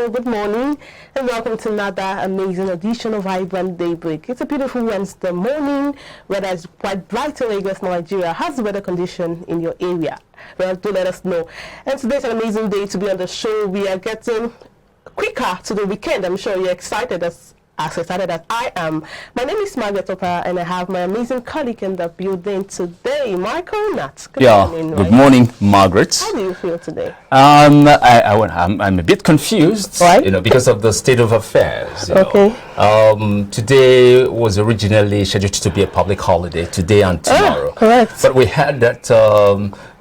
Hello, good morning, and welcome to another amazing edition of iBrand Daybreak. It's a beautiful Wednesday morning, weather is quite bright in Lagos, Nigeria. How's the weather condition in your area? Well, do let us know. And today's an amazing day to be on the show. We are getting quicker to the weekend. I'm sure you're excited as excited as I am. My name is Margaret Opa, and I have my amazing colleague in the building today, Michael Nat. Good morning, Margaret. How do you feel today? I'm a bit confused, right? Because of the state of affairs. Okay. Today was originally scheduled to be a public holiday, today and tomorrow. Correct. But we heard that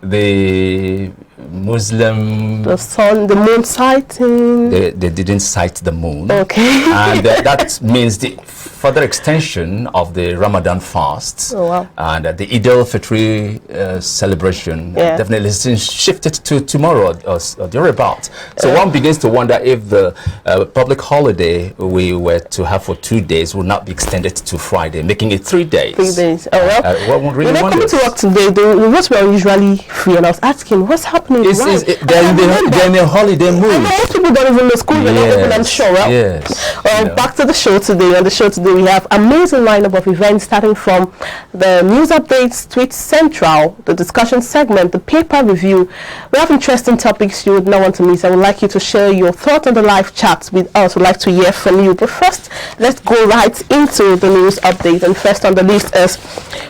the Muslim... The moon sighting. They didn't sight the moon. Okay. And that means the further extension of the Ramadan fasts. Oh, wow. And the Eid al-Fitr celebration definitely has shifted to tomorrow or thereabouts. So one begins to wonder if the public holiday we were to have for 2 days will not be extended to Friday, making it 3 days. 3 days. Oh, well. One really when I come to work today, the roads were usually free, and I was asking, what's happening? They're in a holiday mood. Most people don't even know school, I'm sure. Well, yes. Back to the show today. On the show today, we have amazing lineup of events, starting from the news updates, Tweet Central, the discussion segment, the paper review. We have interesting topics you would not want to miss. I would like you to share your thoughts on the live chats with us. We'd like to hear from you. But first, let's go right into the news update. And first on the list is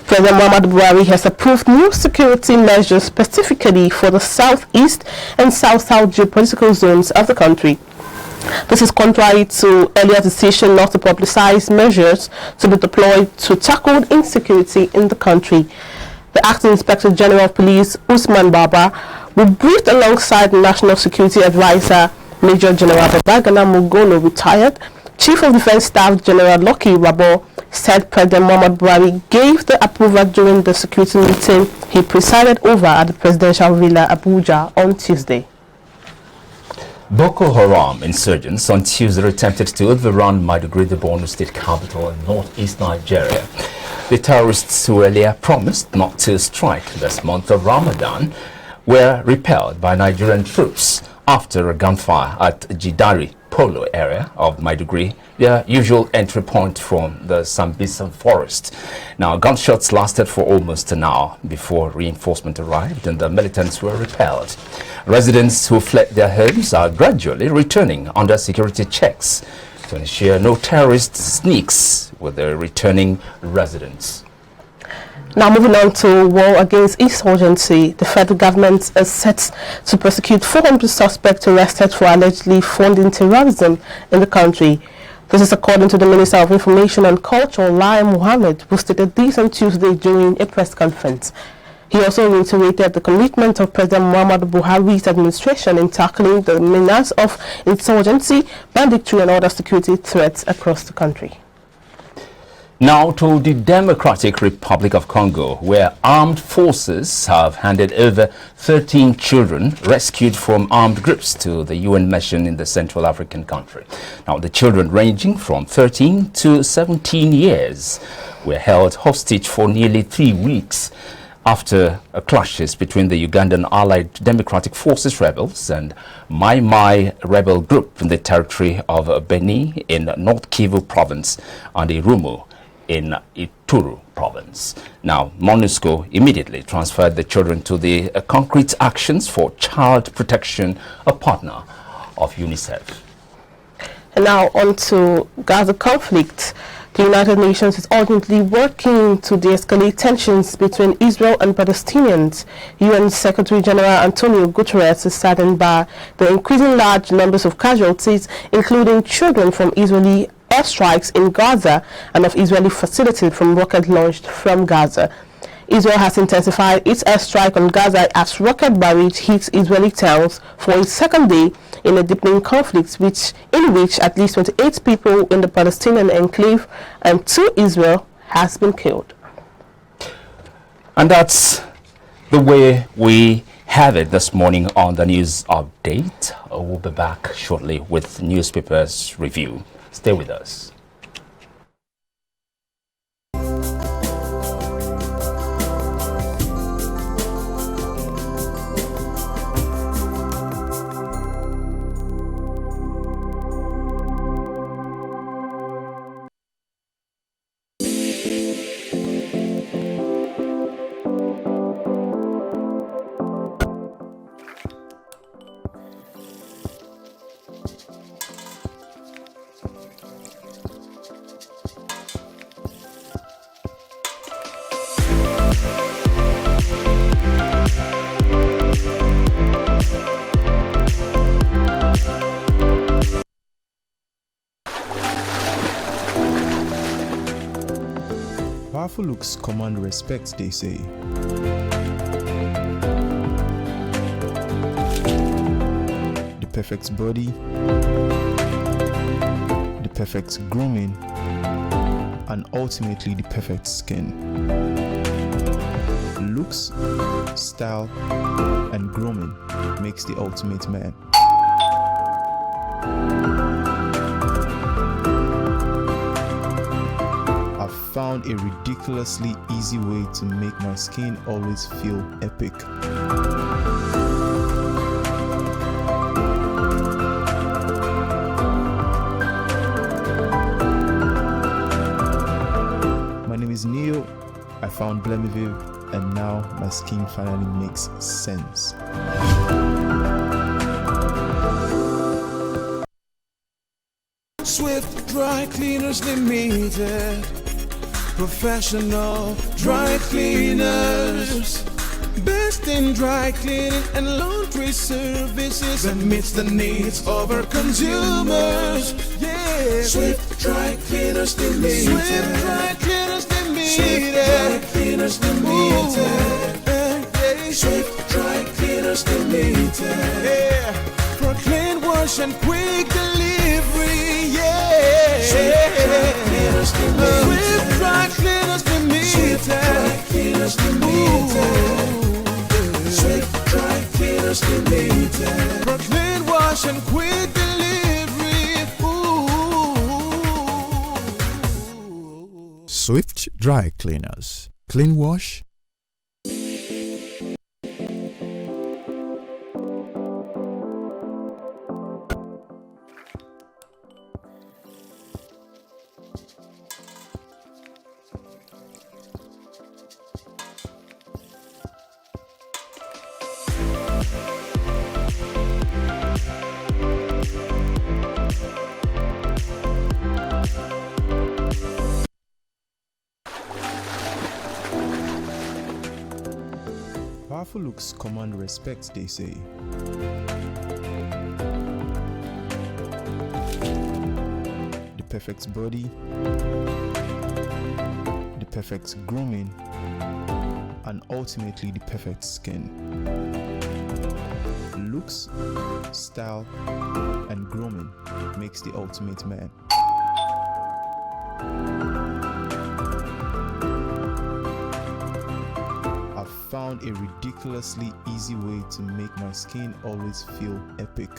President Muhammadu Buhari has approved new security measures specifically for the southeast and south-south geopolitical zones of the country. This is contrary to earlier decision not to publicize measures to be deployed to tackle insecurity in the country. The Acting Inspector General of Police, Usman Baba, will briefed alongside National Security Advisor Major General Babagana Mugolo, retired. Chief of Defense Staff General Lucky Rabo said President Muhammadu Buhari gave the approval during the security meeting he presided over at the Presidential Villa Abuja on Tuesday. Boko Haram insurgents on Tuesday attempted to overrun Maiduguri, the Borno state capital in northeast Nigeria. The terrorists, who earlier promised not to strike this month of Ramadan, were repelled by Nigerian troops after a gunfire at Jidari Polo area of Maiduguri, their usual entry point from the Sambisa forest. Now, gunshots lasted for almost an hour before reinforcement arrived and the militants were repelled. Residents who fled their homes are gradually returning under security checks to ensure no terrorist sneaks with the returning residents. Now moving on to war against insurgency, the federal government is set to prosecute 400 suspects arrested for allegedly funding terrorism in the country. This is according to the Minister of Information and Culture, Lai Mohammed, who stated this on Tuesday during a press conference. He also reiterated the commitment of President Muhammadu Buhari's administration in tackling the menace of insurgency, banditry and other security threats across the country. Now to the Democratic Republic of Congo, where armed forces have handed over 13 children rescued from armed groups to the UN mission in the Central African country. Now, the children ranging from 13 to 17 years were held hostage for nearly 3 weeks after clashes between the Ugandan Allied Democratic Forces rebels and Mai Mai rebel group in the territory of Beni in North Kivu province and Irumu in Ituri province. Now, MONUSCO immediately transferred the children to the Concrete Actions for Child Protection, a partner of UNICEF. And now on to Gaza conflict. The United Nations is urgently working to de-escalate tensions between Israel and Palestinians. UN Secretary General Antonio Guterres is saddened by the increasing large numbers of casualties, including children from Israeli airstrikes in Gaza and of Israeli facilities from rocket launched from Gaza. Israel has intensified its airstrike on Gaza as rocket barrage hits Israeli towns for its second day in a deepening conflict in which at least 28 people in the Palestinian enclave and 2 Israel has been killed. And that's the way we have it this morning on the news update. We'll be back shortly with newspapers review. Stay with us. Powerful looks command respect, they say. The perfect body, the perfect grooming, and ultimately the perfect skin. Looks, style, and grooming makes the ultimate man. I've found a ridiculously easy way to make my skin always feel epic. My name is Neil. I found Blemiviv, and now my skin finally makes sense. Swift Dry Cleaners Limited, professional dry cleaners, best in dry cleaning and laundry services that meets the needs of our consumers. Yeah, Swift Dry Cleaners Limited. Swift Dry Cleaners Limited. Swift Dry Cleaners Limited. Swift Dry Cleaners Limited. Yeah, for clean wash and quick delivery. Yeah, Swift Dry Cleaners Limited. Swift Dry Cleaners Limited. Swift Dry Cleaners Limited. Swift Dry Cleaners Limited. For clean wash and quick delivery. Ooh. Swift Dry Cleaners. Clean wash. Powerful looks command respect, they say. The perfect body, the perfect grooming, and ultimately the perfect skin. Looks, style, and grooming makes the ultimate man. I've found a ridiculously easy way to make my skin always feel epic.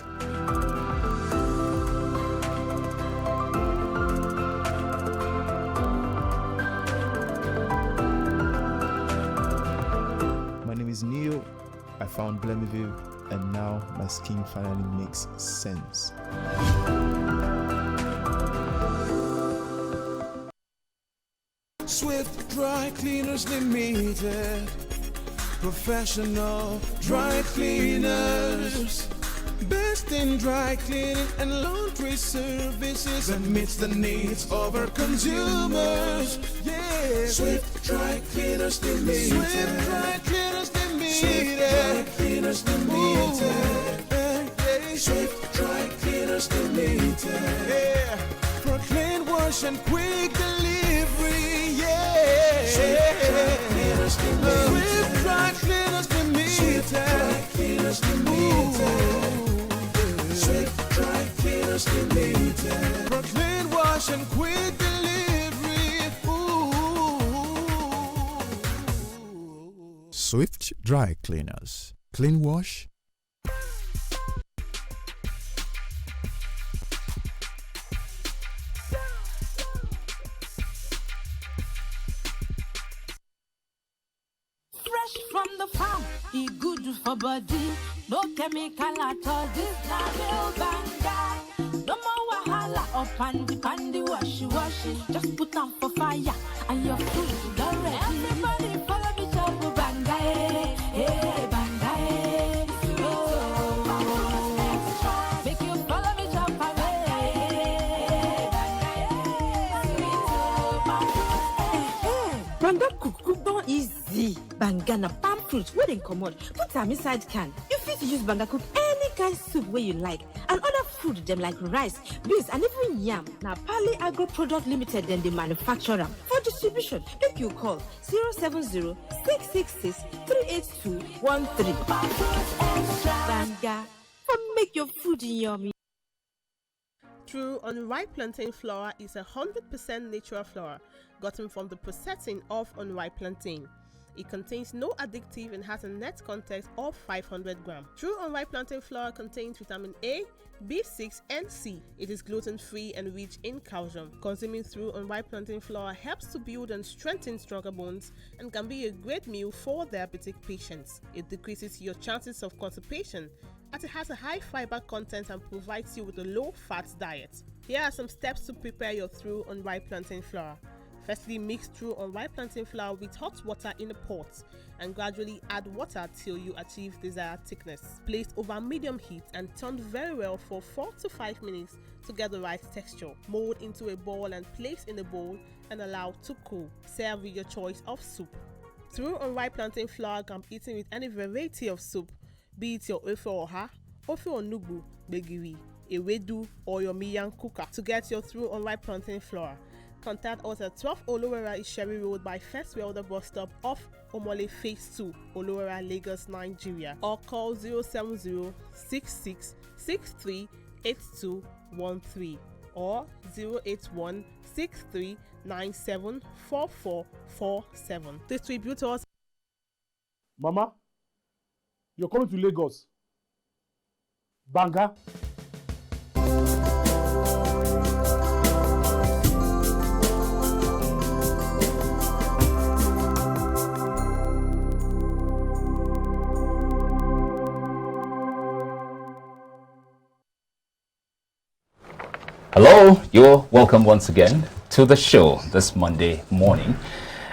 My name is Neil. I found Blemiviv, and now my skin finally makes sense. Swift Dry Cleaners Limited, professional dry cleaners, best in dry cleaning and laundry services that meets the needs of our consumers. Yeah, Swift Dry Cleaners Limited. Swift Dry Cleaners Limited. Swift Dry Cleaners Limited. Swift Dry Cleaners Limited. Yeah, for clean wash and quick delivery. Yeah, Swift Dry Cleaners Limited. Swift Dry Cleaners Limited. Swift Dry Cleaners Limited. Swift Dry Cleaners Limited. For clean wash and quick delivery. Ooh. Swift Dry Cleaners. Clean wash. From the farm, he good for body. No chemical at all. This na real banga. No more wahala or pandy washy. Just put on for fire and your food is already. Everybody follow me, chop banga, hey banga, extra. Make you follow me, chop banga, cook don't easy. Banga na palm fruit, where they come out. Put them inside can. You fit use banga cook any kind soup where you like. And other food them like rice, beans, and even yam. Now, Pali Agro Product Limited then they manufacture them. For distribution, make you call 070-666-38213. Banga, make your food yummy. True unripe plantain flour is 100% natural flour gotten from the processing of unripe plantain. It contains no addictive and has a net content of 500 grams. True unripe plantain flour contains vitamin A, B6 and C. It is gluten-free and rich in calcium. Consuming through unripe plantain flour helps to build and strengthen stronger bones and can be a great meal for diabetic patients. It decreases your chances of constipation as it has a high fiber content and provides you with a low-fat diet. Here are some steps to prepare your through unripe plantain flour. Firstly, mix through unripe plantain flour with hot water in a pot and gradually add water till you achieve desired thickness. Place over medium heat and turn very well for 4 to 5 minutes to get the right texture. Mold into a ball and place in a bowl and allow to cool. Serve with your choice of soup. Through unripe plantain flour can be eaten with any variety of soup, be it your ofe oha, ofe onugu, begiri, ewedu, or your miyan kuka. To get your through unripe plantain flour, contact us at 12 Olowera Isheri Road by First Welder bus stop off Omole Phase 2, Olowera, Lagos, Nigeria, or call 070-6663-8213 or 081-6397-4447. Distributors. Mama, you're coming to Lagos. Banga. Hello, you're welcome once again to the show this Monday morning.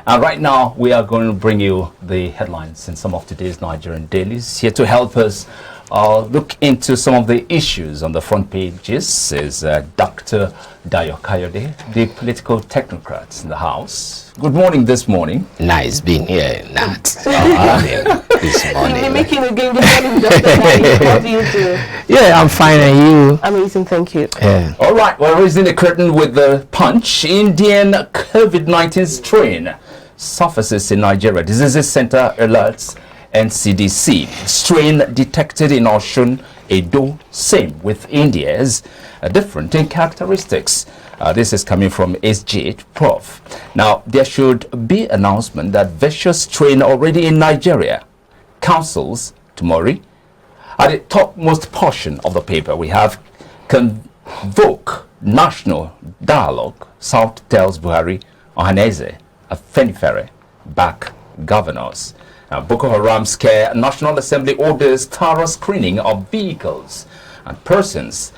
And right now, we are going to bring you the headlines in some of today's Nigerian dailies. Here to help us look into some of the issues on the front pages is Dr. Dayo Kayode, the political technocrat in the House. Good morning this morning. Nice being here, Nat. This morning. You're making a game. Good morning, Dr. Dayo. How do you do? Yeah, I'm fine, and you? Amazing, thank you. Yeah. All right, we're raising the curtain with the Punch. Indian COVID-19 strain surfaces in Nigeria. Diseases Center alerts NCDC. Strain detected in Osun, Edo, same with India's, different in characteristics. This is coming from SJ Prof. Now, there should be announcement that vicious strain already in Nigeria. Councils, Tomori. At the topmost portion of the paper, we have convoke national dialogue. South tells Buhari, Ohaneze, Afenifere, back governors. Boko Haram scare. National Assembly orders thorough screening of vehicles and persons.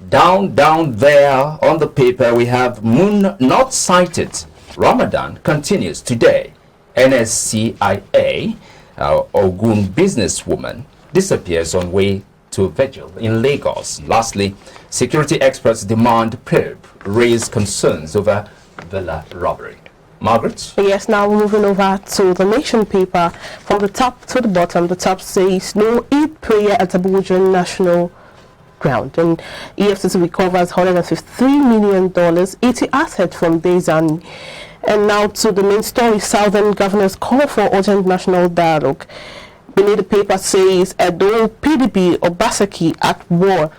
Down there on the paper, we have Moon not sighted. Ramadan continues today. NSCIA, Ogun businesswoman, disappears on way to vigil in Lagos. Lastly, security experts demand probe, raise concerns over villa robbery. Margaret? Yes, now we're moving over to the Nation paper. From the top to the bottom, the top says no Eid prayer at Abuja National Ground. And EFCC recovers $153 million, 80 assets from Dayzani. And now to the main story, Southern governors call for urgent national dialogue. Beneath the paper says Edo PDP Obaseki at war.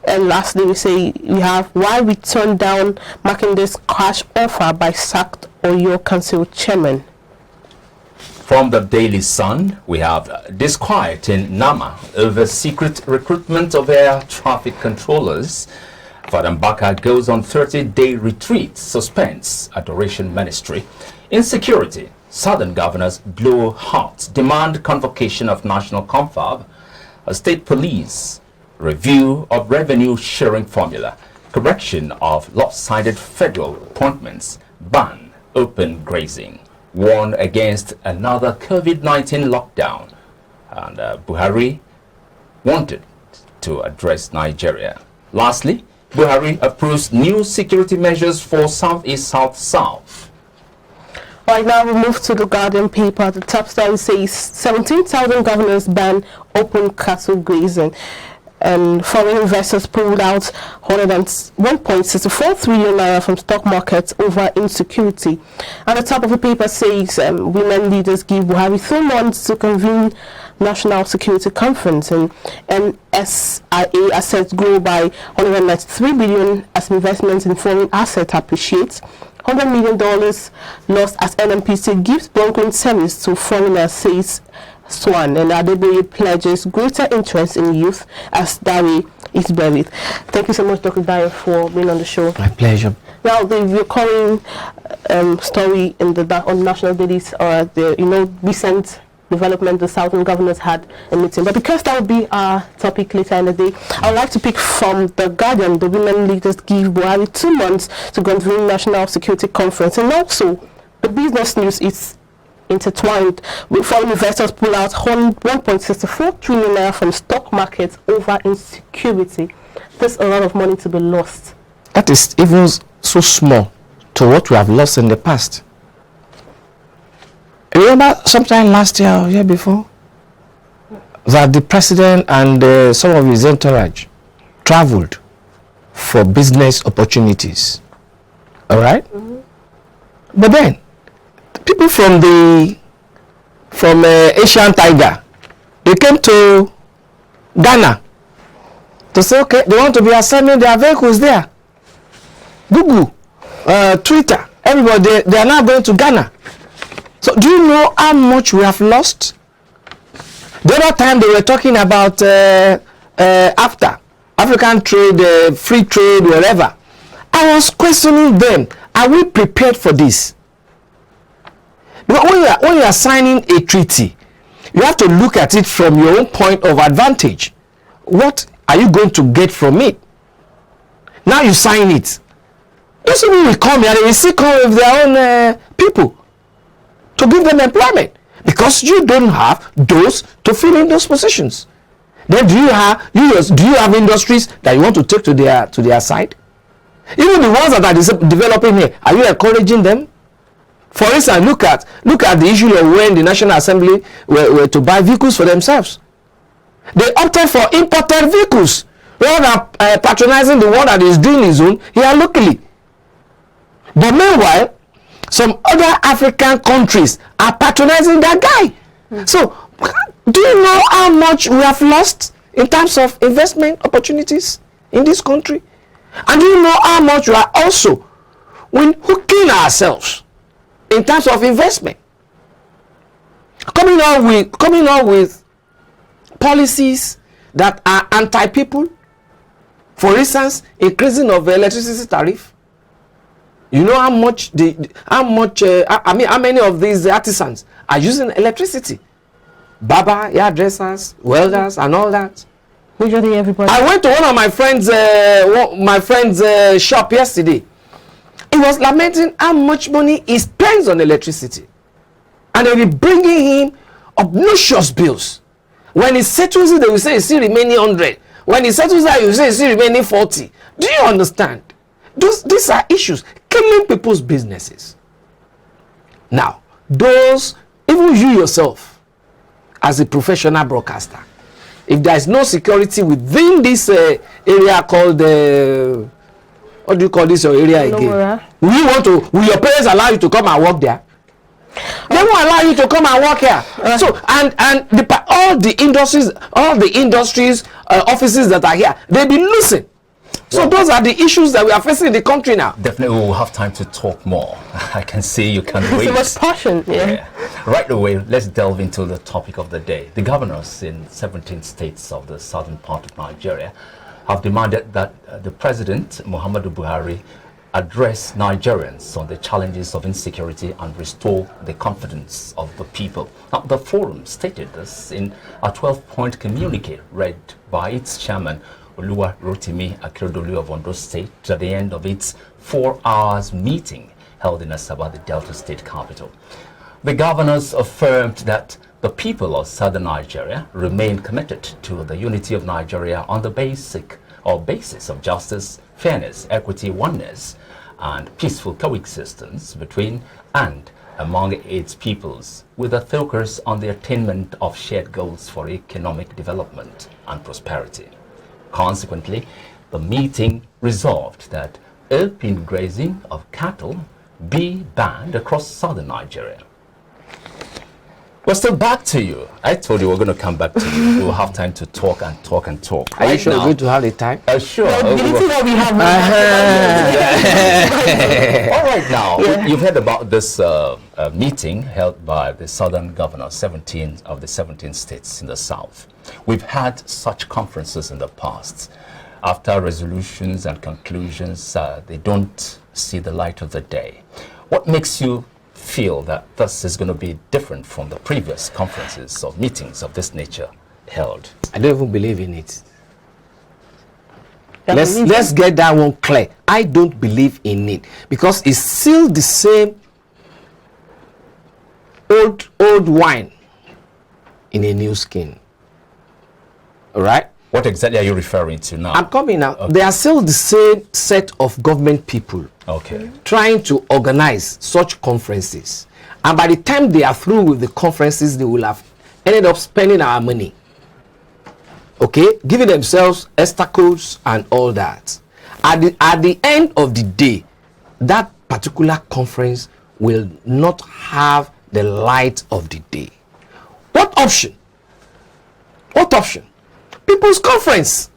And lastly, we have why we turned down Makinde's cash offer by sacked Oyo Council chairman. From the Daily Sun, we have disquiet in Nama over secret recruitment of air traffic controllers. Father Mbaka goes on 30-day retreat, suspends adoration ministry. Insecurity, Southern governors blow hot, demand convocation of national confab. State police, review of revenue sharing formula, correction of lopsided federal appointments, ban open grazing, warn against another COVID-19 lockdown, and Buhari wanted to address Nigeria. Lastly, Buhari approves new security measures for Southeast South. Right now we move to the Guardian paper. The top story says 17,000 governors ban open cattle grazing. and foreign investors pulled out 1.64 trillion naira from stock markets over insecurity. And the top of the paper says women leaders give Buhari 3 months to convene National Security Conference, and NSIA assets grow by 193 billion as investments in foreign assets appreciate. $100 million lost as NMPC gives bunkering service to foreigners, says Swan, and Daybreak pledges greater interest in youth as Dawi is buried. Thank you so much, Dr. Dayo, for being on the show. My pleasure. Now, the recurring story in on national dailies are the recent development. The Southern governors had a meeting, but because that will be our topic later in the day, I would like to pick from The Guardian. The women leaders give Buhari 2 months to convene National Security Conference, and also the business news is intertwined with foreign investors pull out 1.64 trillion naira from stock markets over insecurity. There's a lot of money to be lost. That is even so small to what we have lost in the past. Remember sometime last year or year before that the president and some of his entourage traveled for business opportunities. All right? But then people from Asian Tiger, they came to Ghana to say, okay, they want to be assembling their vehicles there. Google, Twitter, everybody, they are now going to Ghana. So do you know how much we have lost? The other time they were talking about after African trade, free trade, wherever. I was questioning them, are we prepared for this? Because when you are signing a treaty, you have to look at it from your own point of advantage. What are you going to get from it? Now you sign it. Those people will come here, they will still come with their own people to give them employment, because you don't have those to fill in those positions. Then do you have industries that you want to take to their side? Even the ones that are developing here, are you encouraging them? For instance, look at the issue of when the National Assembly were to buy vehicles for themselves. They opted for imported vehicles rather than patronizing the one that is doing his own here locally. But meanwhile, some other African countries are patronizing that guy. So, do you know how much we have lost in terms of investment opportunities in this country? And do you know how much we are also hooking ourselves in terms of investment? Coming on with policies that are anti-people. For instance, increasing of electricity tariff. You know how many of these artisans are using electricity? Barber, hairdressers, welders, and all that. Usually everybody. I went to one of my friend's shop yesterday. He was lamenting how much money he spends on electricity, and they'll be bringing him obnoxious bills. When he settles it, they will say it's still remaining 100. When he settles that, you say it's still remaining 40. Do you understand? These are issues killing people's businesses. Now, even you yourself, as a professional broadcaster, if there is no security within this area called what do you call this your area again? Will your parents allow you to come and work there? They won't allow you to come and work here. So all the industries, offices that are here, they'll be losing. So those are the issues that we are facing in the country now. Definitely, we will have time to talk more. I can see you can wait. So much passion, yeah. Right away, let's delve into the topic of the day. The governors in 17 states of the southern part of Nigeria have demanded that the President, Muhammadu Buhari, address Nigerians on the challenges of insecurity and restore the confidence of the people. Now, the forum stated this in a 12-point communique read by its chairman, Oluwa Rotimi Akeredolu of Ondo State, at the end of its 4-hour meeting held in Asaba, the Delta State capital. The governors affirmed that the people of southern Nigeria remain committed to the unity of Nigeria on the basis of justice, fairness, equity, oneness, and peaceful coexistence between and among its peoples, with a focus on the attainment of shared goals for economic development and prosperity. Consequently, the meeting resolved that open grazing of cattle be banned across southern Nigeria. We're still back to you. I told you we're going to come back to you. We'll have time to talk and talk and talk. Are you sure we're going to have the time? Sure. Well, we have All right, now, you've heard about this meeting held by the southern governors, 17 of the 17 states in the south. We've had such conferences in the past. After resolutions and conclusions, they don't see the light of the day. What makes you feel that this is going to be different from the previous conferences or meetings of this nature held? I don't even believe in it. Let's get that one clear. I don't believe in it because it's still the same old wine in a new skin. All right? What exactly are you referring to now? I'm coming now. Okay. They are still the same set of government people trying to organize such conferences. And by the time they are through with the conferences, they will have ended up spending our money. Okay? Giving themselves extra codes and all that. At the end of the day, that particular conference will not have the light of the day. What option? What option? People's conference.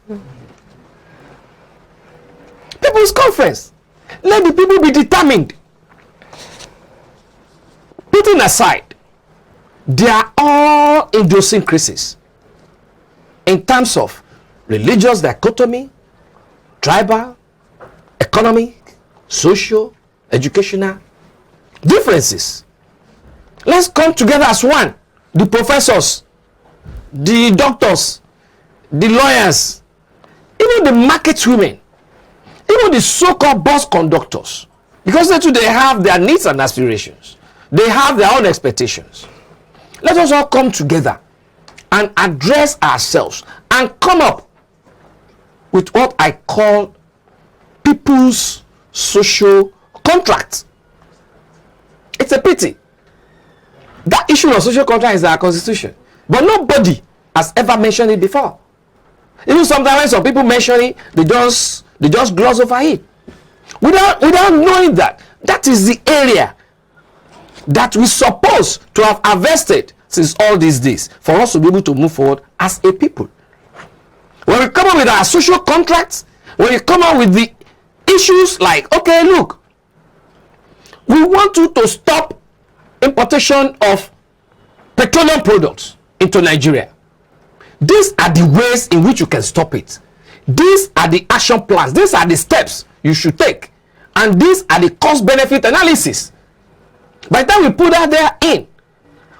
People's conference. Let the people be determined. Putting aside, they are all idiosyncrasies in terms of religious dichotomy, tribal, economic, social, educational differences. Let's come together as one. The professors, the doctors, the lawyers, even the market women, even the so-called bus conductors, because they too, they have their needs and aspirations. They have their own expectations. Let us all come together and address ourselves and come up with what I call people's social contract. It's a pity. That issue of social contract is our constitution, but nobody has ever mentioned it before. Even sometimes when some people mention it, they just gloss over it without knowing that that is the area that we're supposed to have harvested since all these days for us to be able to move forward as a people. When we come up with our social contracts, when we come up with the issues like, okay, look, we want you to stop importation of petroleum products into Nigeria. These are the ways in which you can stop it. These are the action plans. These are the steps you should take. And these are the cost-benefit analysis. By the time we put that there in,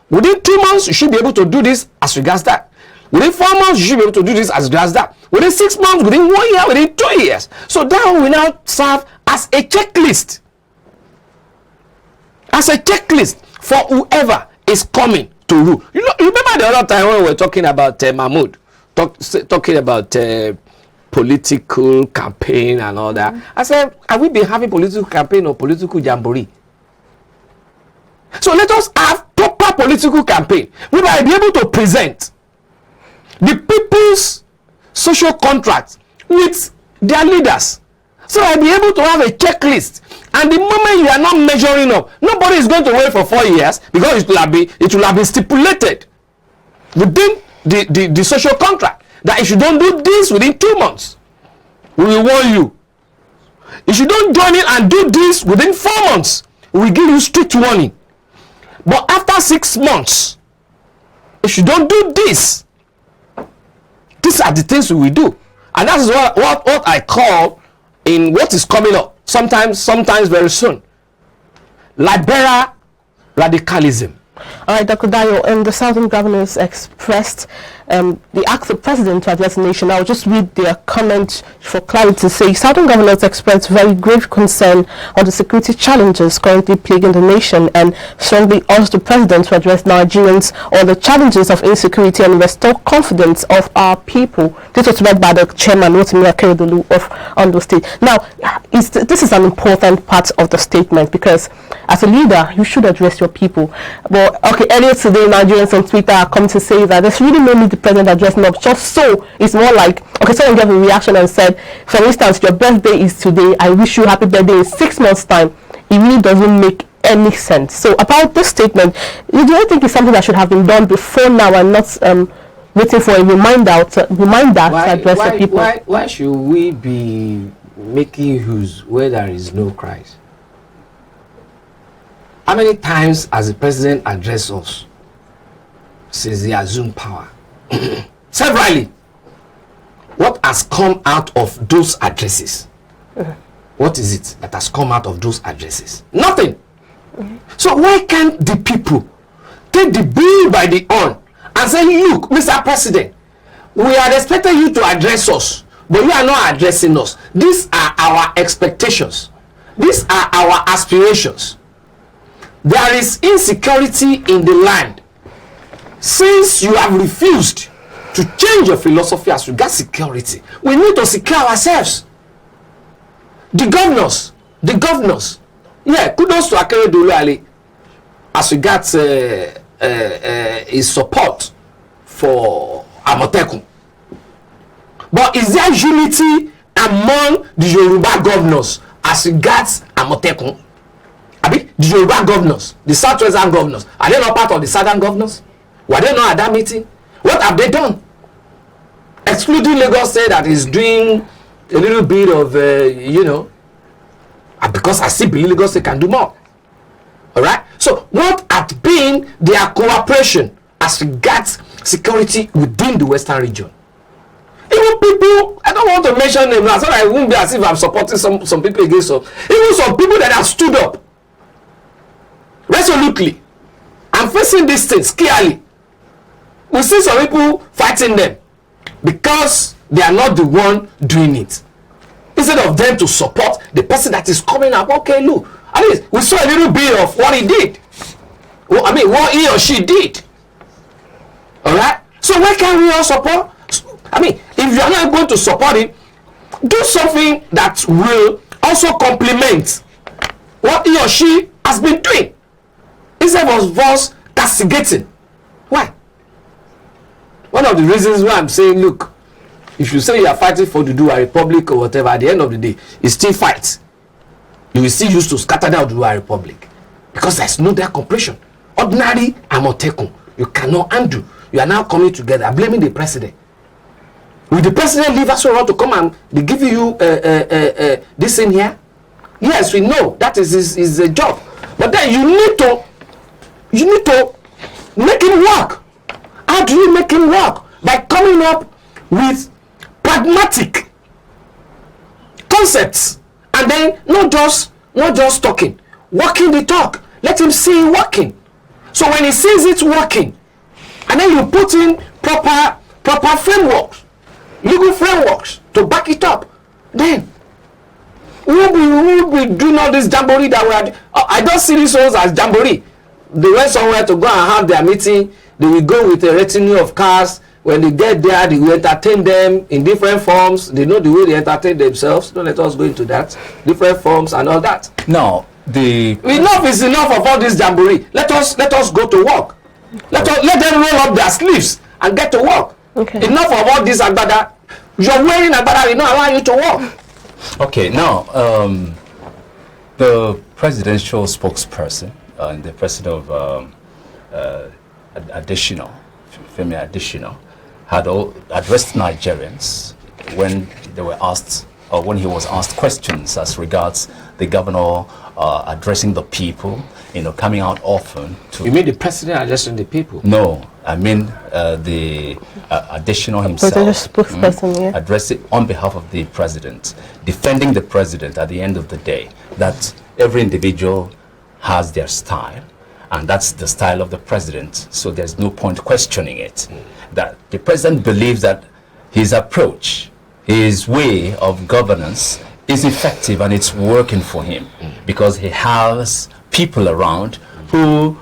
within 2 months, you should be able to do this as regards that. Within 4 months, you should be able to do this as regards that. Within 6 months, within 1 year, within 2 years. So that will now serve as a checklist. As a checklist for whoever is coming to rule. You know, remember the other time when we were talking about Mahmoud, talking about political campaign and all that. I said, have we been having political campaign or political jamboree? So let us have proper political campaign. We might be able to present the people's social contract with their leaders. So I'll be able to have a checklist. And the moment you are not measuring up, nobody is going to wait for 4 years because it will have been stipulated within the social contract that if you don't do this within 2 months, we will warn you. If you don't join in and do this within 4 months, we will give you strict warning. But after 6 months, if you don't do this, these are the things we will do. And that is what I call in what is coming up, sometimes very soon, liberal radicalism. All right, Dr. Dayo, and the Southern governors expressed, they asked the president to address the nation. I'll just read their comment for clarity. Say, Southern governors expressed very grave concern on the security challenges currently plaguing the nation and strongly urged the president to address Nigerians on the challenges of insecurity and restore confidence of our people. This was read by the chairman, Rotimi Akeredolu of Ondo State. Now, this is an important part of the statement because as a leader, you should address your people. But okay, earlier today, Nigerians on Twitter are coming to say that there's really no need president addressing us. Just so it's more like, okay, someone gave a reaction and said, for instance, your birthday is today, I wish you happy birthday in 6 months' time. It really doesn't make any sense. So about this statement, do you think it's something that should have been done before now and not waiting for a reminder to address the people? Why should we be making use where there is no Christ? How many times has the president addressed us since he assumed power? Severally. What has come out of those addresses? What is it that has come out of those addresses? Nothing. So why can't the people take the bull by the horn and say, look, Mr. President, we are expecting you to address us, but you are not addressing us. These are our expectations. These are our aspirations. There is insecurity in the land. Since you have refused to change your philosophy as regards security, we need to secure ourselves. The governors, yeah, kudos to Akeredolu Ali as regards his support for Amotekun. But is there unity among the Yoruba governors as regards Amotekun? The Yoruba governors, the Southwestern governors, are they not part of the Southern governors? Were they not at that meeting? What have they done? Excluding Lagos State that is doing a little bit of, because I still believe Lagos State can do more. All right? So what has been their cooperation as regards security within the Western region? Even people, I don't want to mention them now, so that it won't be as if I'm supporting some people against some. Even some people that have stood up resolutely and facing these things clearly. We see some people fighting them because they are not the one doing it. Instead of them to support the person that is coming up, okay, look, at least we saw a little bit of what he did. What he or she did. All right? So why can't we all support? If you are not going to support it, do something that will also complement what he or she has been doing. Instead of us castigating. Why? One of the reasons why I'm saying, look, if you say you are fighting for the Oodua Republic or whatever, at the end of the day, you still fight. You will still use to scatter the Oodua Republic. Because there's no there cooperation. Ordinary Amotekun, you cannot undo. You are now coming together, blaming the president. Will the president leave us around to come and be giving you this in here? Yes, we know that is his job. But then you need to make him work. How do you make him work? By coming up with pragmatic concepts, and then not just talking, walking the talk. Let him see it working. So when he sees it working, and then you put in proper frameworks, legal frameworks to back it up, then we will be doing all this jamboree that we are. I don't see these ones as jamboree. They went somewhere to go and have their meeting. They will go with a retinue of cars. When they get there, they will entertain them in different forms. They know the way they entertain themselves. Don't let us go into that. Different forms and all that. Now, enough is enough of all this jamboree. Let us go to work. Let them roll up their sleeves and get to work. Okay. Enough of all this agbada. You're wearing agbada, we don't allow you to work. Okay, now the presidential spokesperson and the president of Additional, Femi Additional, had addressed Nigerians when they were asked, or when he was asked questions as regards the governor addressing the people, coming out often to... You mean the president addressing the people? No, I mean the Additional himself. Spokesperson, yeah. Addressing on behalf of the president, defending the president at the end of the day, that every individual has their style, and that's the style of the president, so there's no point questioning it. That the president believes that his approach, his way of governance is effective and it's working for him because he has people around who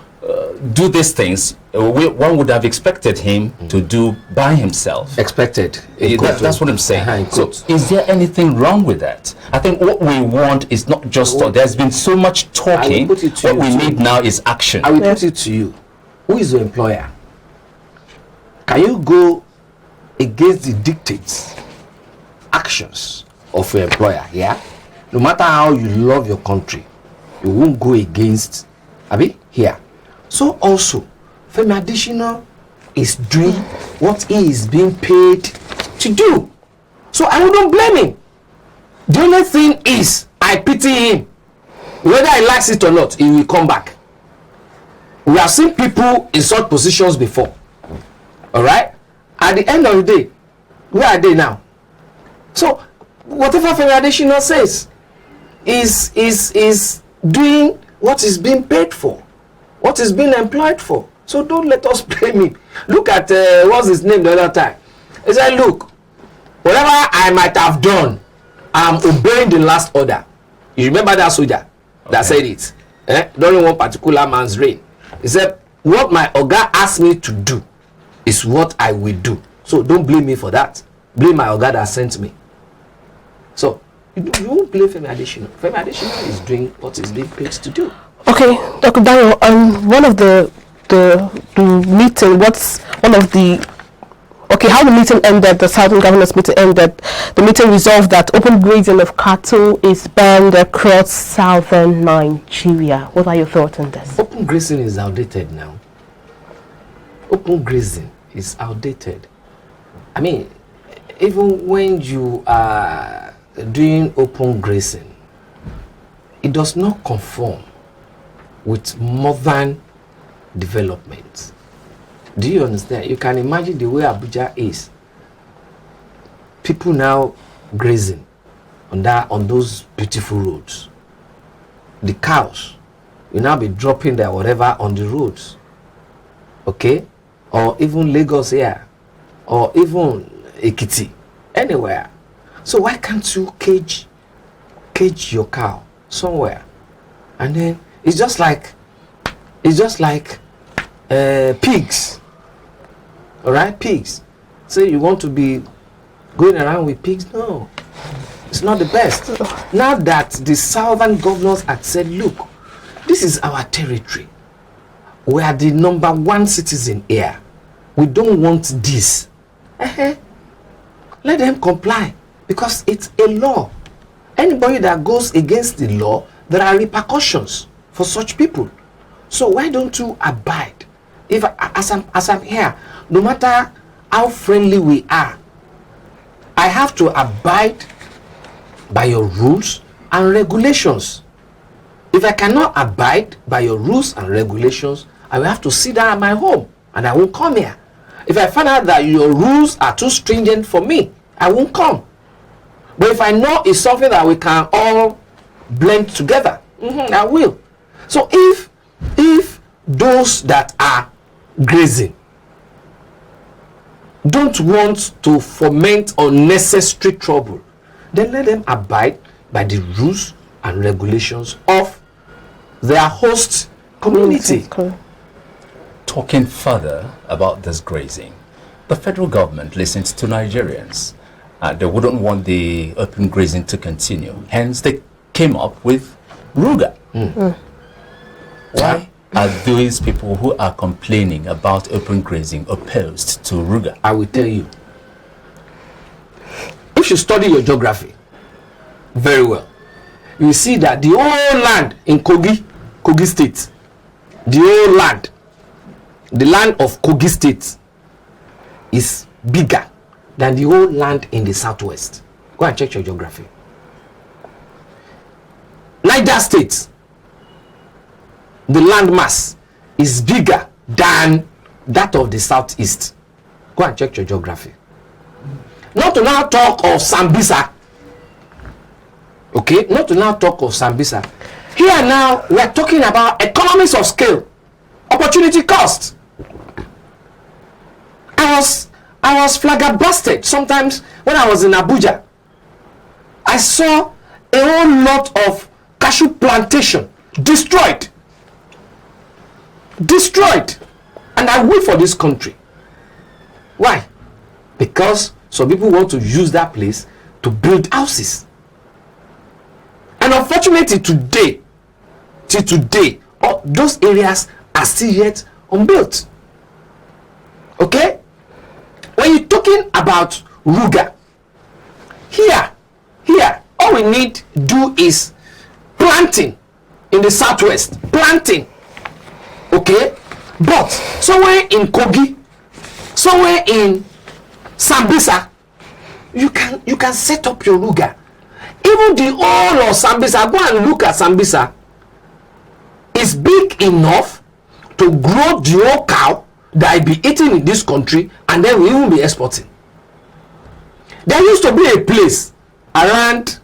do these things one would have expected him to do by himself. Expected. That's what I'm saying. So is there anything wrong with that? I think what we want is not just talk. There's been so much talking. What we need now is action. I will put it to you. Who is the employer? Can you go against the dictates, actions of your employer, yeah? No matter how you love your country, you won't go against, here. So also, Femi Adesina is doing what he is being paid to do. So I wouldn't blame him. The only thing is, I pity him. Whether he likes it or not, he will come back. We have seen people in such positions before. All right? At the end of the day, where are they now? So, whatever Femi Adesina says is doing what is being paid for, what is being employed for. So don't let us blame him. Look at what's his name the other time. He said, look, whatever I might have done, I'm obeying the last order. You remember that soldier that said it during one particular man's reign? He said, what my Oga asked me to do is what I will do. So don't blame me for that. Blame my Oga that sent me. So you won't blame Femi Adesina. Femi Adesina is doing what is being paid to do. Okay, Dr. Daniel, one of the meeting, how the meeting ended, the Southern Governors meeting ended, the meeting resolved that open grazing of cattle is banned across southern Nigeria. What are your thoughts on this? Open grazing is outdated now. Open grazing is outdated. I mean, even when you are doing open grazing, it does not conform with modern development. Do you understand? You can imagine the way Abuja is. People now grazing on those beautiful roads. The cows will now be dropping their whatever on the roads. Okay? Or even Lagos here. Or even Ekiti. Anywhere. So why can't you cage your cow somewhere? And then it's just like pigs. All right, pigs. Say you want to be going around with pigs? No, it's not the best. Now that the southern governors had said, look, this is our territory. We are the #1 citizen here. We don't want this. Let them comply, because it's a law. Anybody that goes against the law, there are repercussions for such people. So why don't you abide? If as I'm here, no matter how friendly we are, I have to abide by your rules and regulations. If I cannot abide by your rules and regulations, I will have to sit down at my home and I won't come here. If I find out that your rules are too stringent for me, I won't come. But if I know it's something that we can all blend together, I will. So if those that are grazing don't want to foment unnecessary trouble, then let them abide by the rules and regulations of their host community. Talking further about this grazing, the federal government listens to Nigerians. They wouldn't want the open grazing to continue. Hence, they came up with Ruga. Why are those people who are complaining about open grazing opposed to Ruga? I will tell you. If you study your geography very well, you will see that the whole land in Kogi State, the whole land, the land of Kogi State is bigger than the whole land in the southwest. Go and check your geography. Niger State, the land mass is bigger than that of the southeast. Go and check your geography. Not to now talk of Sambisa. Okay, not to now talk of Sambisa. Here now, we are talking about economies of scale, opportunity cost. I was flabbergasted sometimes when I was in Abuja. I saw a whole lot of cashew plantation destroyed. And I wait for this country. Why? Because some people want to use that place to build houses. And unfortunately till today, those areas are still yet unbuilt. Okay? When you talk talking about Ruga. Here, all we need do is planting in the southwest. Planting. Okay? But somewhere in Kogi, somewhere in Sambisa, you can set up your Ruga. Even the whole of Sambisa, go and look at Sambisa. It's big enough to grow the whole cow that will be eaten in this country, and then we even be exporting. There used to be a place around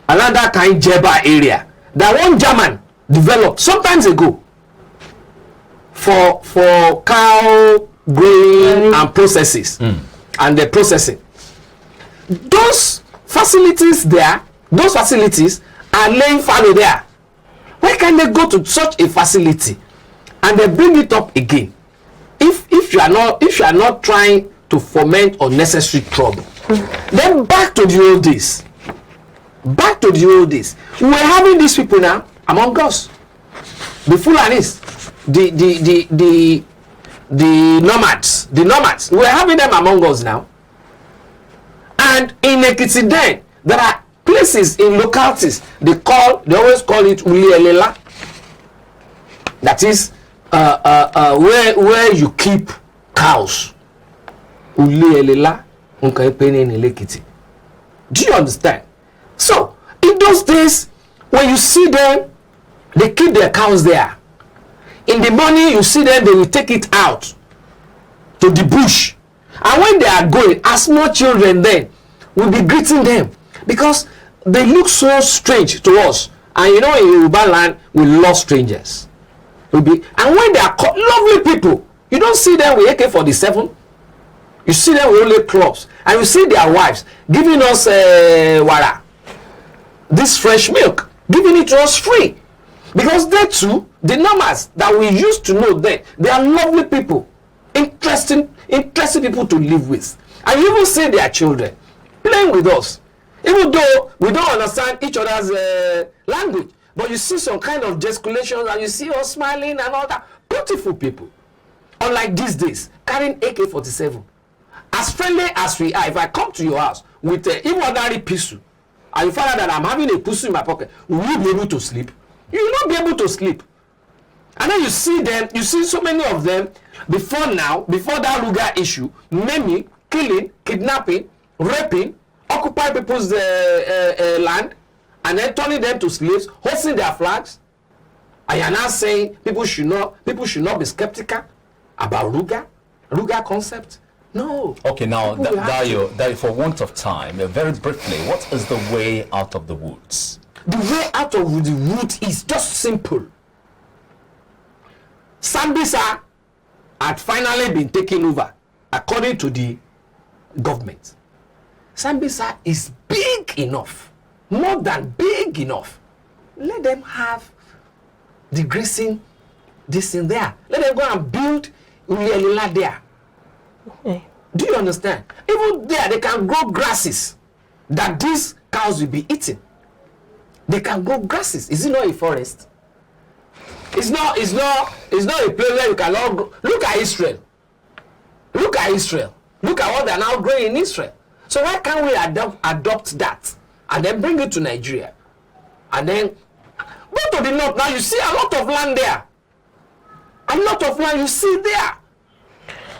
that kind Jeba area that one German developed sometimes ago for cow growing and processes and the processing. Those facilities are laying fallow there. Why can't they go to such a facility and they bring it up again? If you are not trying to foment unnecessary trouble, then back to the old days. Back to the old days. We were having these people now among us. The Fulanis, the nomads. We were having them among us now. And in Ekiti then, there are places in localities they always call it Ulielela. That is where you keep cows. Ulielela. Do you understand? So in those days, when you see them, they keep their cows there. In the morning, you see them, they will take it out to the bush. And when they are going, as small children then, we'll be greeting them because they look so strange to us. And you know, in Yoruba land, we love strangers. And when they are lovely people, you don't see them with AK-47. You see them with only clubs. And you see their wives giving us wara, this fresh milk, giving it to us free. Because they too, the nomads that we used to know then, they are lovely people, interesting people to live with. And you even see their children playing with us, even though we don't understand each other's language. But you see some kind of gesticulations and you see us smiling and all that. Beautiful people. Unlike these days, carrying AK-47. As friendly as we are, if I come to your house with even ordinary pistol, and you find out that I'm having a pistol in my pocket, will you be able to sleep? You will not be able to sleep. And then you see them, you see so many of them before that Ruga issue, naming, killing, kidnapping, raping, occupying people's land, and then turning them to slaves, hosting their flags. And you're now saying people should not be skeptical about Ruga concept. No. Okay, now Dayo, for want of time, very briefly, what is the way out of the woods? The way out of the woods is just simple. Sambisa had finally been taken over according to the government. Sambisa is big enough, more than big enough. Let them have the grazing this in there. Let them go and build Ulielela there. Okay. Do you understand? Even there, they can grow grasses that these cows will be eating. They can grow grasses. Is it not a forest? It's not a place where you can all go. Look at Israel. Look at Israel. Look at what they are now growing in Israel. So why can't we adopt that and then bring it to Nigeria? And then go to the north. Now you see a lot of land there. A lot of land you see there.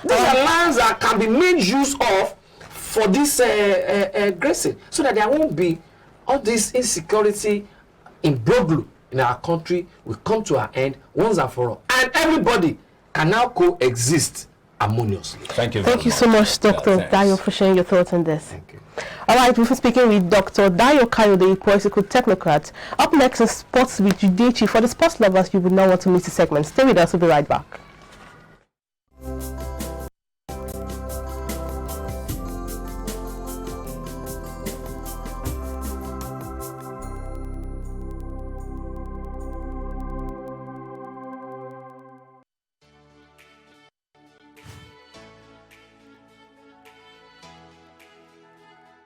These are lands that can be made use of for this grazing, so that there won't be all this insecurity in Broglu in our country will come to an end once and for all. And everybody can now coexist harmoniously. Thank you. Thank you so much, Dr. Dayo, for sharing your thoughts on this. Thank you. All right, we've been speaking with Dr. Dayo Kayode, political technocrat. Up next in Sports with Judechi. For the sports lovers, you would not want to miss the segment. Stay with us, we'll be right back.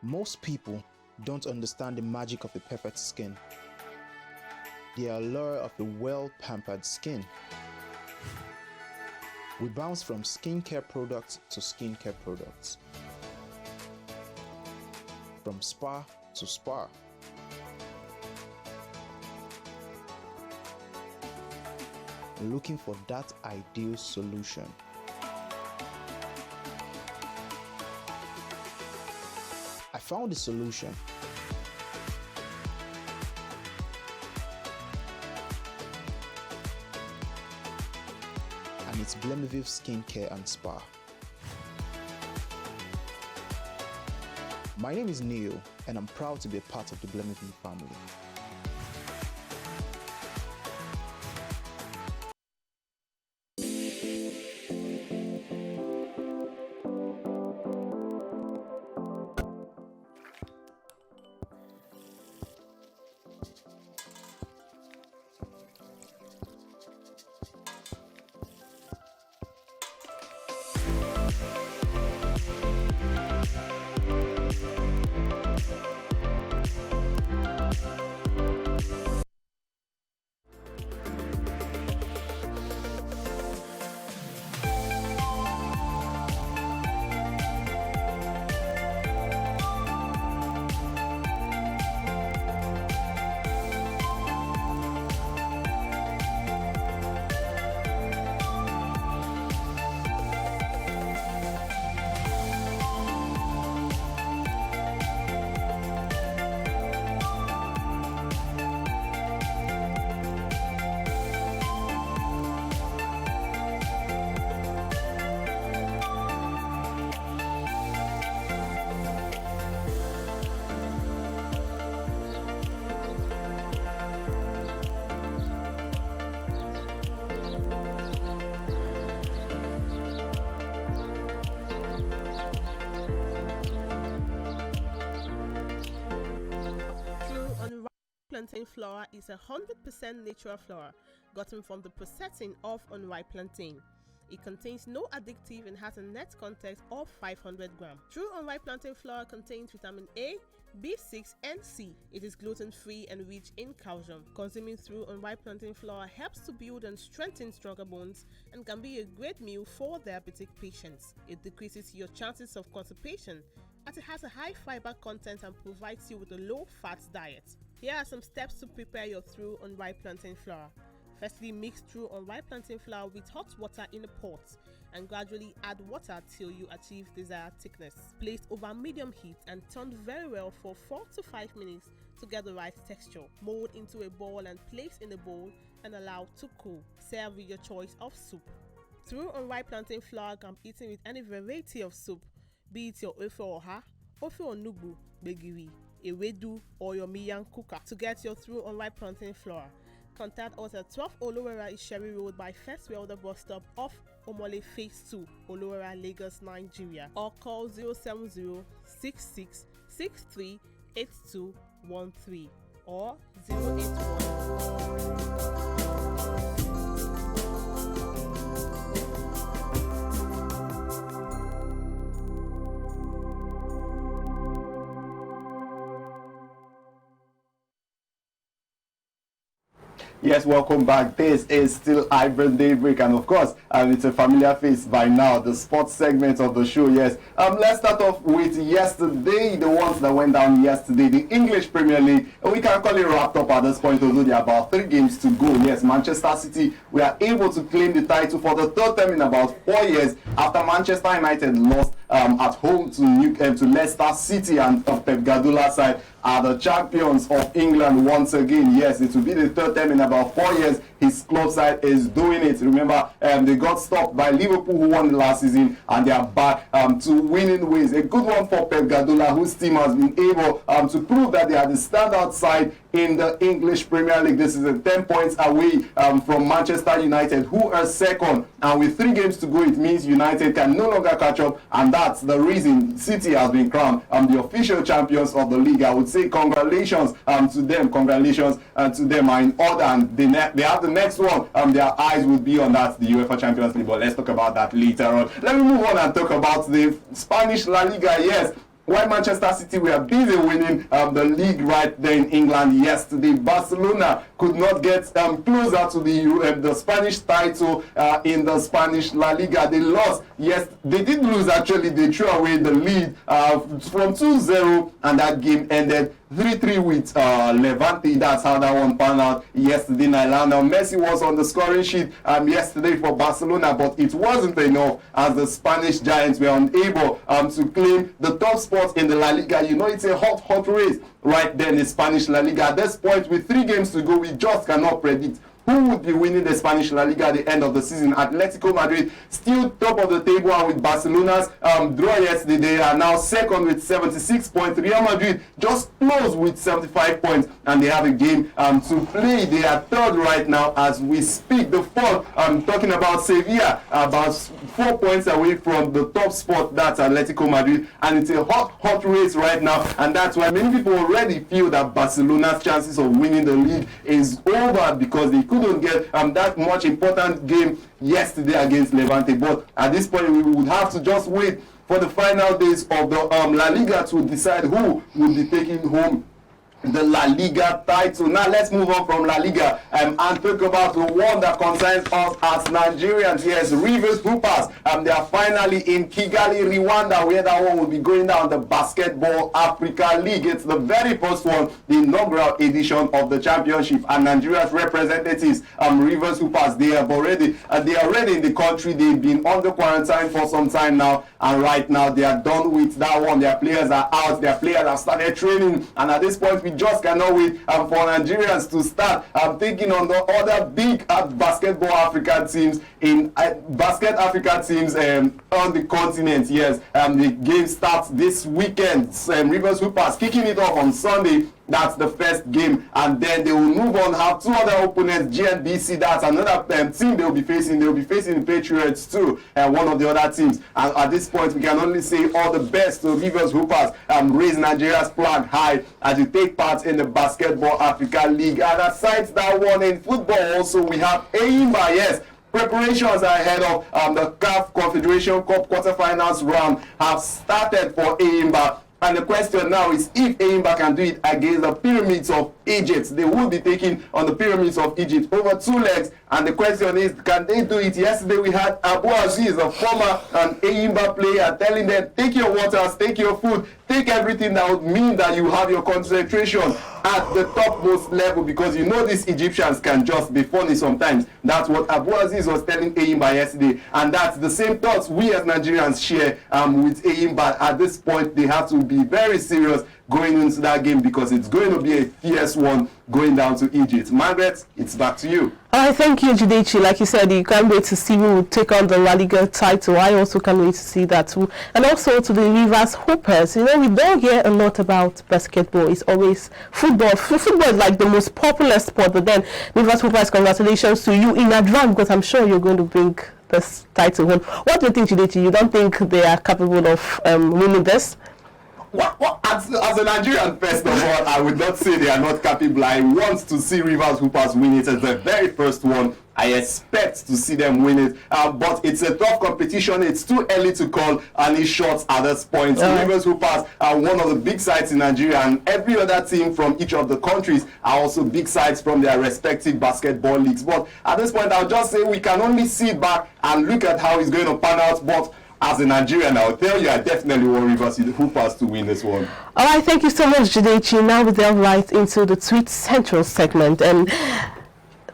Most people don't understand the magic of the perfect skin, the allure of the well-pampered skin. We bounce from skincare products to skincare products. from spar to spar. Looking for that ideal solution. I found the solution. And it's Blemiviv Skincare and Spa. My name is Neil, and I'm proud to be a part of the Blemiviv family. Plantain flour is 100% natural flour gotten from the processing of unripe plantain. It contains no addictive and has a net content of 500 grams. True unripe plantain flour contains vitamin A, B6 and C. It is gluten-free and rich in calcium. Consuming through unripe plantain flour helps to build and strengthen stronger bones and can be a great meal for diabetic patients. It decreases your chances of constipation as it has a high fiber content and provides you with a low-fat diet. Here are some steps to prepare your through unripe plantain flour. Firstly, mix through unripe plantain flour with hot water in a pot and gradually add water till you achieve desired thickness. Place over medium heat and turn very well for 4 to 5 minutes to get the right texture. Mold into a ball and place in a bowl and allow to cool. Serve with your choice of soup. Through unripe plantain flour can be eaten with any variety of soup, be it your ofe oha, ofe onugbu, begiri, ewedu, or your miyan kuka. To get your through unripe plantain flour, contact us at 12 Olowera Isheri Road by First Welder bus stop off Omole Phase 2, Olowera, Lagos, Nigeria, or call 070-6663-8213 or 081. Yes, welcome back. This is still iBrand Daybreak, and of course, it's a familiar face by now, the sports segment of the show. Yes, let's start off with yesterday, the ones that went down yesterday, the English Premier League. We can call it wrapped up at this point, although there are about 3 games to go. Yes, Manchester City were able to claim the title for the 3rd time in about 4 years after Manchester United lost at home to Leicester City, and Pep Guardiola's side are the champions of England once again. Yes, it will be the 3rd time in about 4 years his club side is doing it. Remember, they got stopped by Liverpool, who won the last season, and they are back to winning ways. A good one for Pep Guardiola, whose team has been able to prove that they are the standout side in the English Premier League. This is 10 points away from Manchester United, who are second, and with 3 games to go, it means United can no longer catch up, and that's the reason City has been crowned the official champions of the league. I would say congratulations to them. Congratulations to them are in order, and they have the next one. Their eyes would be on that, the UEFA Champions League, but let's talk about that later on. Let me move on and talk about the Spanish La Liga. Yes, While Manchester City were busy winning the league right there in England yesterday, Barcelona could not get closer to the Spanish title in the Spanish La Liga. They lost. Yes, they did lose actually. They threw away the lead from 2-0, and that game ended 3-3 with Levante. That's how that one panned out yesterday night. Now Messi was on the scoring sheet yesterday for Barcelona, but it wasn't enough as the Spanish Giants were unable to claim the top spot in the La Liga. You know, it's a hot race right there in the Spanish La Liga. At this point, with 3 games to go, we just cannot predict who would be winning the Spanish La Liga at the end of the season. Atletico Madrid still top of the table, and with Barcelona's draw yesterday, they are now second with 76 points. Real Madrid just close with 75 points, and they have a game to play. They are third right now as we speak. The fourth, I'm talking about Sevilla, about 4 points away from the top spot. That's Atletico Madrid, and it's a hot race right now, and that's why many people already feel that Barcelona's chances of winning the league is over, because they couldn't get that much important game yesterday against Levante. But at this point, we would have to just wait for the final days of the La Liga to decide who will be taking home the La Liga title. Now let's move on from La Liga and talk about the one that concerns us as Nigerians. Yes, Rivers Hoopers. They are finally in Kigali, Rwanda, where that one will be going down, the Basketball Africa League. It's the very first one, the inaugural edition of the championship, and Nigeria's representatives, Rivers Hoopers, they are already in the country. They've been under quarantine for some time now, and right now they are done with that one. Their players are out. Their players have started training, and at this point we just cannot wait for Nigerians to start taking on the other big basketball African teams in basket Africa teams on the continent. Yes, the game starts this weekend. Rivers Hoopers kicking it off on Sunday. That's the first game, and then they will move on, have 2 other opponents. GNBC, that's another team they will be facing. They will be facing the Patriots too, one of the other teams. And at this point, we can only say all the best to Rivers Hoopers, raise Nigeria's flag high as you take part in the Basketball Africa League. And aside that one, in football also, we have Eimba. Yes, preparations ahead of the CAF Confederation Cup quarterfinals round have started for Eimba. And the question now is if Eimba can do it against the Pyramids of Egypt. They will be taking on the Pyramids of Egypt over 2 legs. And the question is, can they do it? Yesterday we had Abu Aziz, a former Eimba player, telling them, take your waters, take your food, take everything that would mean that you have your concentration at the topmost level, because you know these Egyptians can just be funny sometimes. That's what Abu Aziz was telling Eimba yesterday, and that's the same thoughts we as Nigerians share with Eimba. At this point, they have to be very serious going into that game, because it's going to be a fierce one going down to Egypt. Margaret, it's back to you. Thank you, Jidechi. Like you said, you can't wait to see who will take on the La Liga title. I also can't wait to see that too. And also to the Rivers Hoopers. You know, we don't hear a lot about basketball. It's always football. Football is like the most popular sport. But then, Rivers Hoopers, congratulations to you in advance, because I'm sure you're going to bring this title home. What do you think, Jidechi? You don't think they are capable of winning this? As a Nigerian, first of all, I would not say they are not capable. I want to see Rivers Hoopers win it as the very first one. I expect to see them win it, but it's a tough competition. It's too early to call any shots at this point. Rivers Hoopers are one of the big sides in Nigeria, and every other team from each of the countries are also big sides from their respective basketball leagues. But at this point, I'll just say we can only sit back and look at how it's going to pan out. But as a Nigerian, I'll tell you, I definitely want Rivers Hoopers to win this one. All right, thank you so much, Jidechi. Now we delve right into the Tweet Central segment. And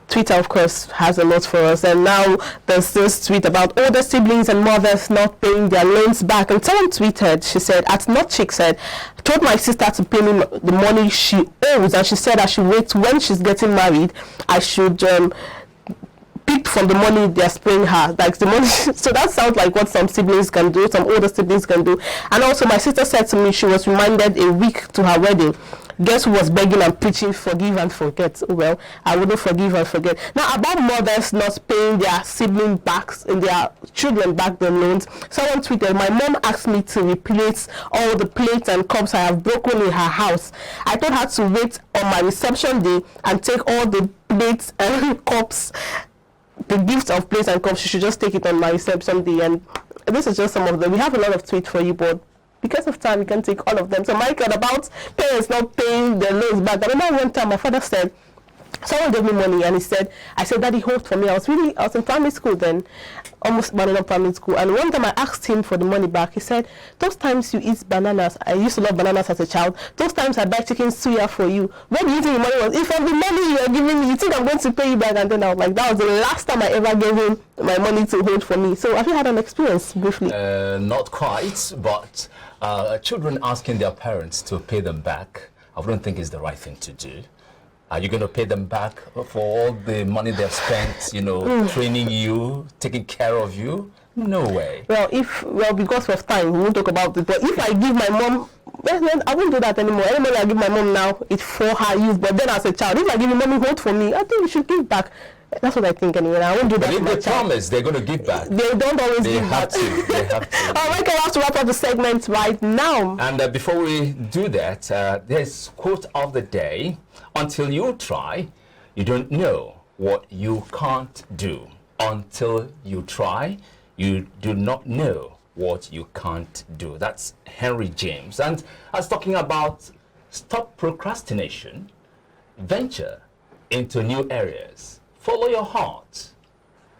Twitter, of course, has a lot for us. And now there's this tweet about older siblings and mothers not paying their loans back. And someone tweeted, she said, @NotChick said, told my sister to pay me the money she owes. And she said I should wait when she's getting married. I should pick from the money they're spraying her, like the money. So that sounds like what some siblings can do, some older siblings can do. And also my sister said to me she was reminded a week to her wedding. Guess who was begging and preaching forgive and forget? Well, I wouldn't forgive and forget. Now about mothers not paying their sibling backs and their children back their loans, someone tweeted, my mom asked me to replace all the plates and cups I have broken in her house. I told her to wait on my reception day and take all the plates and cups, the gift of plates and cups. She should just take it on my reception day. And this is just some of them. We have a lot of tweets for you, but because of time, you can take all of them. So Michael, about parents not paying their loans back. I remember one time my father said, someone gave me money and I said, Daddy, hold for me. I was in primary school then, almost banana primary school. And one time I asked him for the money back. He said, those times you eat bananas, I used to love bananas as a child. Those times I buy chicken suya for you. Where do you think the money was? If from the money you are giving me, you think I'm going to pay you back? And then I was like, that was the last time I ever gave him my money to hold for me. So have you had an experience briefly? Not quite, but children asking their parents to pay them back, I don't think is the right thing to do. Are you going to pay them back for all the money they've spent, training you, taking care of you? No way. Well, because of time, we won't talk about it. But if I give my mom, then I won't do that anymore. Any money I give my mom now, it's for her use. But then as a child, if I give you money, hold for me, I think you should give back. That's what I think anyway. I won't do that. But if they promise they're going to give back, they don't always give back. They have to. All right, I have to wrap up the segment right now. And before we do that, there's quote of the day. Until you try, you don't know what you can't do. Until you try, you do not know what you can't do. That's Henry James. And I was talking about stop procrastination, venture into new areas, follow your heart,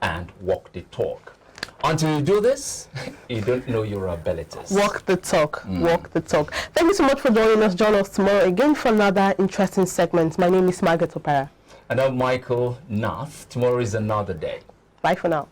and walk the talk. Until you do this, you don't know your abilities. Walk the talk. Walk the talk. Thank you so much for joining us. Join us tomorrow again for another interesting segment. My name is Margaret Opera. And I'm Michael Nath. Tomorrow is another day. Bye for now.